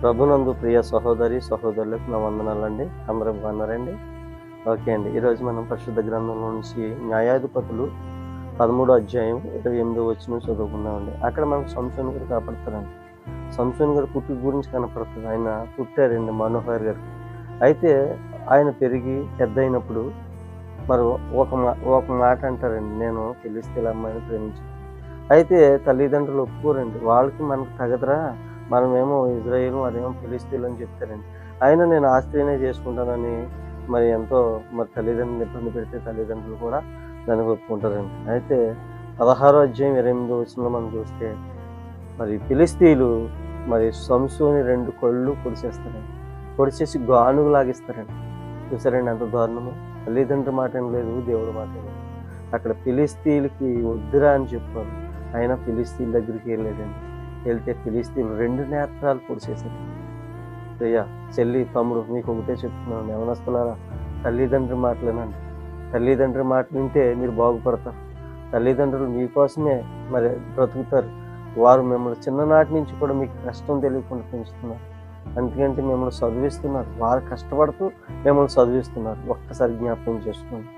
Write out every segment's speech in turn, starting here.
ప్రభునందు ప్రియ సహోదరి సహోదరులకు నా వందనాలండి. అందరూ బాగున్నారండి? ఓకే అండి. ఈరోజు మనం పరిశుద్ధ గ్రంథంలో నుంచి న్యాయాధిపతులు 13వ అధ్యాయం 28వ వచనం చదువుకుందామండి. అక్కడ మనకు సంసోను గారు కనపడతారండి. సంసోను గారు పుట్టుక గురించి కనపడుతుంది. ఆయన పుట్టారండి మనోహర్ గారు. అయితే ఆయన పెరిగి పెద్ద అయినప్పుడు మరి ఒక మాట అంటారండి, నేను ఫిలిష్తీయుల అమ్మాయిని ప్రేమించాను. అయితే తల్లిదండ్రులు ఒప్పుకోరండి. వాళ్ళకి మనకు తగదురా, మనమేమో ఇజ్రాయేలు, అదేమో ఫిలిష్తీయులు అని చెప్తారండి. అయినా నేను ఆ స్త్రీనే చేసుకుంటానని మరి ఎంతో తల్లిదండ్రులు ఇబ్బంది పెడితే తల్లిదండ్రులు కూడా దానికి ఒప్పుకుంటారండి. అయితే 16వ అధ్యాయం 28వ వచనంలో మనం చూస్తే మరి ఫిలిష్తీయులు మరి సంసోని 2 కళ్ళు పొడిచేస్తారండి. పొడిచేసి గానుగు లాగిస్తారండి. చూసారండి ఎంత దారుణమో! తల్లిదండ్రుల మాట ఏం లేదు, దేవుడి మాట ఏం లేదు. అక్కడ ఫిలిష్తీయులకి వద్దురా అని చెప్పారు. ఆయన ఫిలిష్తీయుల దగ్గరికి వెళ్ళాడండి. వెళ్తే ఫిలిష్తీయులు 2 నేత్రాలు పొడిచేశారు. అయ్యా చెల్లి తమ్ముడు మీకు ఒకటే చెప్తున్నాను, యవనస్తులారా, తల్లిదండ్రుల మాటలేనండి. తల్లిదండ్రుల మాట వింటే మీరు బాగుపడతారు. తల్లిదండ్రులు మీకోసమే మరి బ్రతుకుతారు. వారు మిమ్మల్ని చిన్ననాటి నుంచి కూడా మీకు కష్టం తెలియకుండా పెంచుతున్నారు. ఎందుకంటే మిమ్మల్ని చదివిస్తున్నారు. వారు కష్టపడుతూ మిమ్మల్ని చదివిస్తున్నారు. ఒక్కసారి జ్ఞాపకం చేసుకోండి.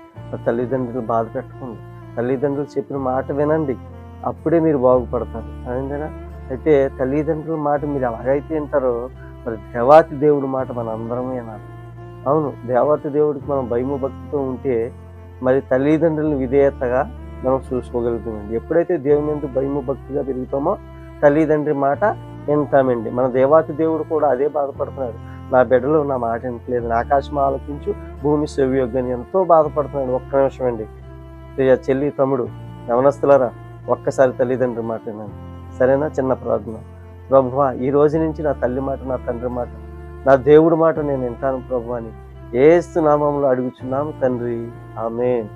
తల్లిదండ్రులు బాధ పెట్టకండి. తల్లిదండ్రులు చెప్పిన మాట వినండి, అప్పుడే మీరు బాగుపడతారు. అదేంటనా? అయితే తల్లిదండ్రుల మాట మీరు ఎలాగైతే వింటారో మరి దేవాతి దేవుడి మాట మన అందరం వినాలి. అవును, దేవాతి దేవుడికి మనం భయము భక్తితో ఉంటే మరి తల్లిదండ్రులను విధేయతగా మనం చూసుకోగలుగుతామండి. ఎప్పుడైతే దేవుని మీద భయము భక్తిగా పెరుగుతామో తల్లిదండ్రి మాట వింటామండి. మన దేవాతి దేవుడు కూడా అదే బాధపడుతున్నాడు. నా బిడ్డలు నా మాట వినట్లేదు, ఆకాశం ఆలకించు భూమి సెవియొగ్గని ఎంతో బాధపడుతున్నాడు. ఒక్క నిమిషం అండి. చెల్లి తమ్ముడు యవనస్తులారా, ఒక్కసారి తల్లిదండ్రుల మాట వినండి. సరేనా? చిన్న ప్రార్థన. ప్రభువా, ఈ రోజు నుంచి నా తల్లి మాట, నా తండ్రి మాట, నా దేవుడి మాట నేను వింటాను ప్రభు అని యేసు నామములో అడుగుచున్నాము తండ్రి. ఆమేన్.